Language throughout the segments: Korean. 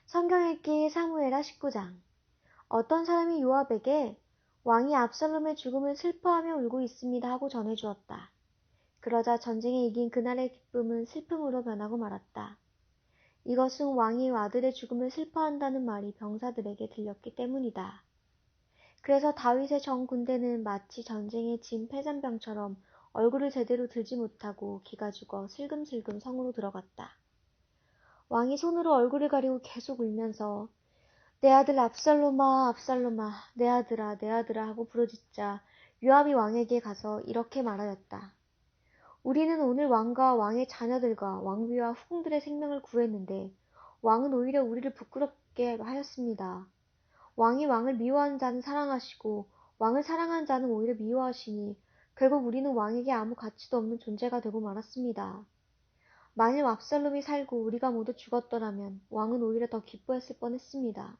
성경 읽기 사무엘하 19장. 어떤 사람이 요압에게 왕이 압살롬의 죽음을 슬퍼하며 울고 있습니다 하고 전해주었다. 그러자 전쟁에 이긴 그날의 기쁨은 슬픔으로 변하고 말았다. 이것은 왕이 아들의 죽음을 슬퍼한다는 말이 병사들에게 들렸기 때문이다. 그래서 다윗의 전 군대는 마치 전쟁에 진 패잔병처럼 얼굴을 제대로 들지 못하고 기가 죽어 슬금슬금 성으로 들어갔다. 왕이 손으로 얼굴을 가리고 계속 울면서 내 아들 압살롬아, 압살롬아, 내 아들아, 내 아들아 하고 부르짖자 요압이 왕에게 가서 이렇게 말하였다. 우리는 오늘 왕과 왕의 자녀들과 왕비와 후궁들의 생명을 구했는데 왕은 오히려 우리를 부끄럽게 하였습니다. 왕이 왕을 미워하는 자는 사랑하시고 왕을 사랑하는 자는 오히려 미워하시니 결국 우리는 왕에게 아무 가치도 없는 존재가 되고 말았습니다. 만일 압살롬이 살고 우리가 모두 죽었더라면 왕은 오히려 더 기뻐했을 뻔했습니다.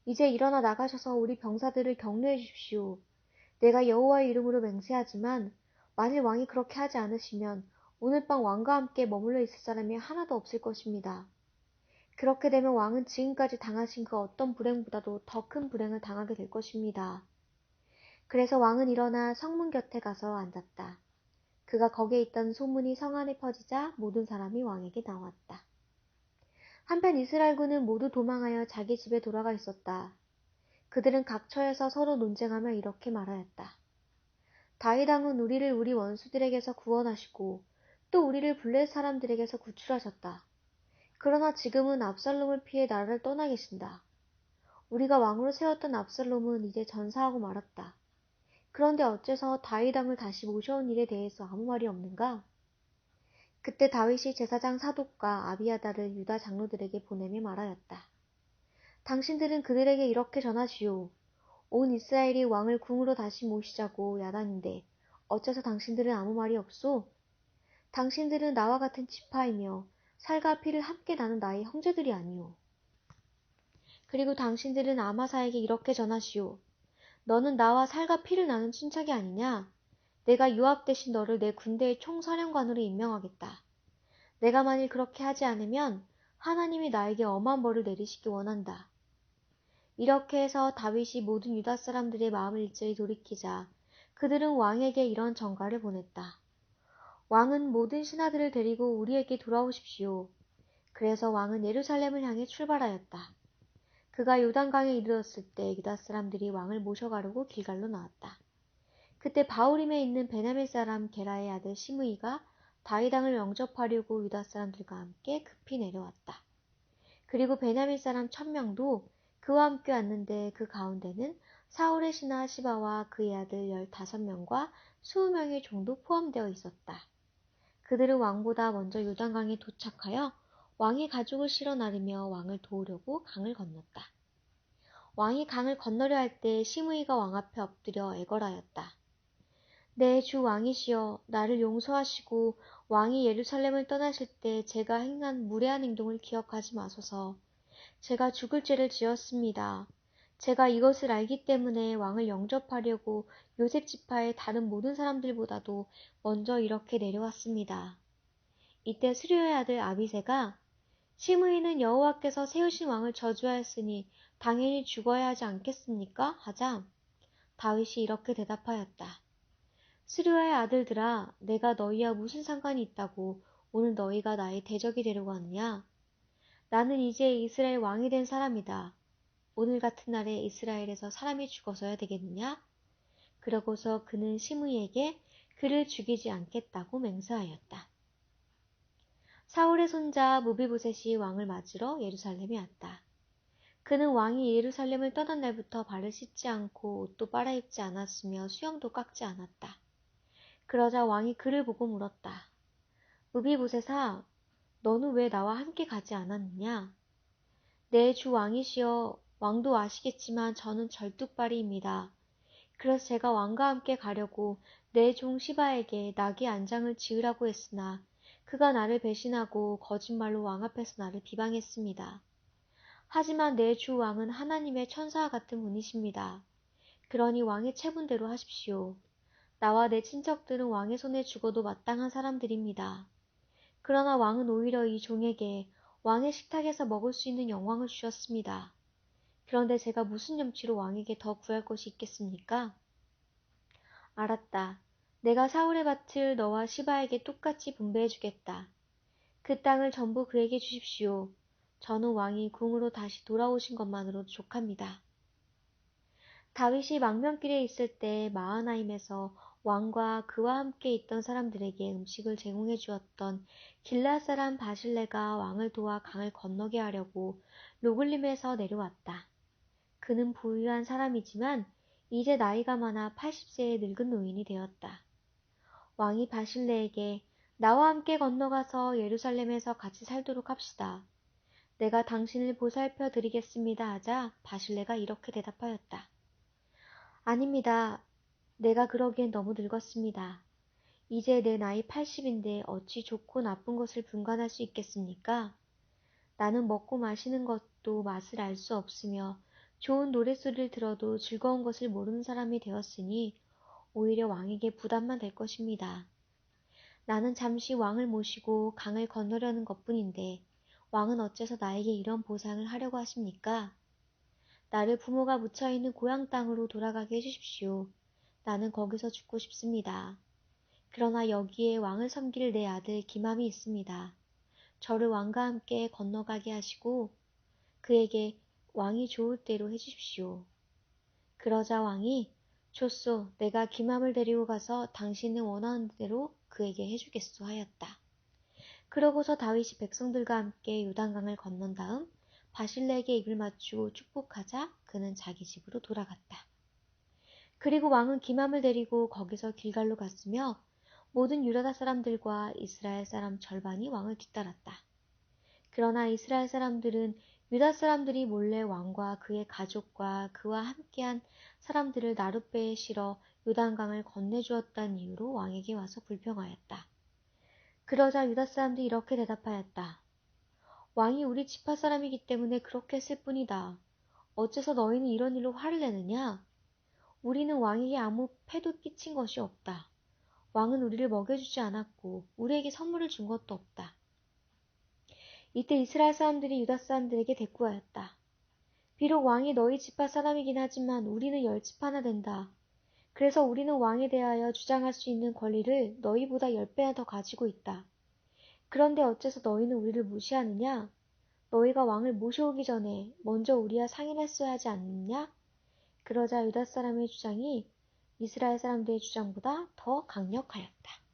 이제 일어나 나가셔서 우리 병사들을 격려해 주십시오. 내가 여호와의 이름으로 맹세하지만 만일 왕이 그렇게 하지 않으시면 오늘 밤 왕과 함께 머물러 있을 사람이 하나도 없을 것입니다. 그렇게 되면 왕은 지금까지 당하신 그 어떤 불행보다도 더 큰 불행을 당하게 될 것입니다. 그래서 왕은 일어나 성문 곁에 가서 앉았다. 그가 거기에 있던 소문이 성 안에 퍼지자 모든 사람이 왕에게 나왔다. 한편 이스라엘군은 모두 도망하여 자기 집에 돌아가 있었다. 그들은 각 처에서 서로 논쟁하며 이렇게 말하였다. 다윗 왕은 우리를 우리 원수들에게서 구원하시고 또 우리를 블레 사람들에게서 구출하셨다. 그러나 지금은 압살롬을 피해 나라를 떠나 계신다. 우리가 왕으로 세웠던 압살롬은 이제 전사하고 말았다. 그런데 어째서 다윗 왕을 다시 모셔온 일에 대해서 아무 말이 없는가? 그때 다윗이 제사장 사독과 아비아달을 유다 장로들에게 보내며 말하였다. 당신들은 그들에게 이렇게 전하시오. 온 이스라엘이 왕을 궁으로 다시 모시자고 야단인데 어째서 당신들은 아무 말이 없소? 당신들은 나와 같은 지파이며 살과 피를 함께 나눈 나의 형제들이 아니오. 그리고 당신들은 아마사에게 이렇게 전하시오. 너는 나와 살과 피를 나눈 친척이 아니냐? 내가 요압 대신 너를 내 군대의 총사령관으로 임명하겠다. 내가 만일 그렇게 하지 않으면 하나님이 나에게 엄한 벌을 내리시기 원한다. 이렇게 해서 다윗이 모든 유다 사람들의 마음을 일제히 돌이키자 그들은 왕에게 이런 전가를 보냈다. 왕은 모든 신하들을 데리고 우리에게 돌아오십시오. 그래서 왕은 예루살렘을 향해 출발하였다. 그가 요단강에 이르렀을 때 유다 사람들이 왕을 모셔가려고 길갈로 나왔다. 그때 바후림에 있는 베냐민 사람 게라의 아들 시므이가 다윗 왕을 영접하려고 유다 사람들과 함께 급히 내려왔다. 그리고 베냐민 사람 1000명도 그와 함께 왔는데 그 가운데는 사울의 신하 시바와 그의 아들 15명과 20명의 종도 포함되어 있었다. 그들은 왕보다 먼저 요단강에 도착하여 왕의 가죽을 실어 나르며 왕을 도우려고 강을 건넜다. 왕이 강을 건너려 할 때 시므이가 왕 앞에 엎드려 애걸하였다. 내 주 왕이시여, 나를 용서하시고 왕이 예루살렘을 떠나실 때 제가 행한 무례한 행동을 기억하지 마소서. 제가 죽을 죄를 지었습니다. 제가 이것을 알기 때문에 왕을 영접하려고 요셉 지파의 다른 모든 사람들보다도 먼저 이렇게 내려왔습니다. 이때 스류의 아들 아비새가 시므이는 여호와께서 세우신 왕을 저주하였으니 당연히 죽어야 하지 않겠습니까? 하자 다윗이 이렇게 대답하였다. 스류의 아들들아, 내가 너희와 무슨 상관이 있다고 오늘 너희가 나의 대적이 되려고 하느냐? 나는 이제 이스라엘 왕이 된 사람이다. 오늘 같은 날에 이스라엘에서 사람이 죽어서야 되겠느냐? 그러고서 그는 시므이에게 그를 죽이지 않겠다고 맹세하였다. 사울의 손자 무비보셋이 왕을 맞으러 예루살렘에 왔다. 그는 왕이 예루살렘을 떠난 날부터 발을 씻지 않고 옷도 빨아입지 않았으며 수염도 깎지 않았다. 그러자 왕이 그를 보고 물었다. 무비보셋아, 너는 왜 나와 함께 가지 않았느냐? 내 주 왕이시여, 왕도 아시겠지만 저는 절뚝발이입니다. 그래서 제가 왕과 함께 가려고 내 종 시바에게 나귀 안장을 지으라고 했으나 그가 나를 배신하고 거짓말로 왕 앞에서 나를 비방했습니다. 하지만 내 주 왕은 하나님의 천사와 같은 분이십니다. 그러니 왕의 체분대로 하십시오. 나와 내 친척들은 왕의 손에 죽어도 마땅한 사람들입니다. 그러나 왕은 오히려 이 종에게 왕의 식탁에서 먹을 수 있는 영광을 주셨습니다. 그런데 제가 무슨 염치로 왕에게 더 구할 것이 있겠습니까? 알았다. 내가 사울의 밭을 너와 시바에게 똑같이 분배해 주겠다. 그 땅을 전부 그에게 주십시오. 저는 왕이 궁으로 다시 돌아오신 것만으로도 족합니다. 다윗이 망명길에 있을 때 마하나임에서 왕과 그와 함께 있던 사람들에게 음식을 제공해 주었던 길앗 사람 바실레가 왕을 도와 강을 건너게 하려고 로글림에서 내려왔다. 그는 부유한 사람이지만 이제 나이가 많아 80세의 늙은 노인이 되었다. 왕이 바실레에게 나와 함께 건너가서 예루살렘에서 같이 살도록 합시다. 내가 당신을 보살펴 드리겠습니다 하자 바실레가 이렇게 대답하였다. 아닙니다. 내가 그러기엔 너무 늙었습니다. 이제 내 나이 80인데 어찌 좋고 나쁜 것을 분간할 수 있겠습니까? 나는 먹고 마시는 것도 맛을 알 수 없으며 좋은 노랫소리를 들어도 즐거운 것을 모르는 사람이 되었으니 오히려 왕에게 부담만 될 것입니다. 나는 잠시 왕을 모시고 강을 건너려는 것뿐인데 왕은 어째서 나에게 이런 보상을 하려고 하십니까? 나를 부모가 묻혀있는 고향 땅으로 돌아가게 해주십시오. 나는 거기서 죽고 싶습니다. 그러나 여기에 왕을 섬길 내 아들 기맘이 있습니다. 저를 왕과 함께 건너가게 하시고 그에게 왕이 좋을 대로 해주십시오. 그러자 왕이 좋소, 내가 기맘을 데리고 가서 당신이 원하는 대로 그에게 해주겠소 하였다. 그러고서 다윗이 백성들과 함께 요단강을 건넌 다음 바실레에게 입을 맞추고 축복하자 그는 자기 집으로 돌아갔다. 그리고 왕은 기맘을 데리고 거기서 길갈로 갔으며 모든 유다다 사람들과 이스라엘 사람 절반이 왕을 뒤따랐다. 그러나 이스라엘 사람들은 유다 사람들이 몰래 왕과 그의 가족과 그와 함께한 사람들을 나룻배에 실어 요단강을 건네주었다는 이유로 왕에게 와서 불평하였다. 그러자 유다 사람들이 이렇게 대답하였다. 왕이 우리 지파 사람이기 때문에 그렇게 했을 뿐이다. 어째서 너희는 이런 일로 화를 내느냐? 우리는 왕에게 아무 패도 끼친 것이 없다. 왕은 우리를 먹여주지 않았고 우리에게 선물을 준 것도 없다. 이때 이스라엘 사람들이 유다 사람들에게 대꾸하였다. 비록 왕이 너희 지파 사람이긴 하지만 우리는 열 지파나 된다. 그래서 우리는 왕에 대하여 주장할 수 있는 권리를 너희보다 10배나 더 가지고 있다. 그런데 어째서 너희는 우리를 무시하느냐? 너희가 왕을 모셔오기 전에 먼저 우리와 상의했어야 하지 않느냐? 그러자 유다 사람의 주장이 이스라엘 사람들의 주장보다 더 강력하였다.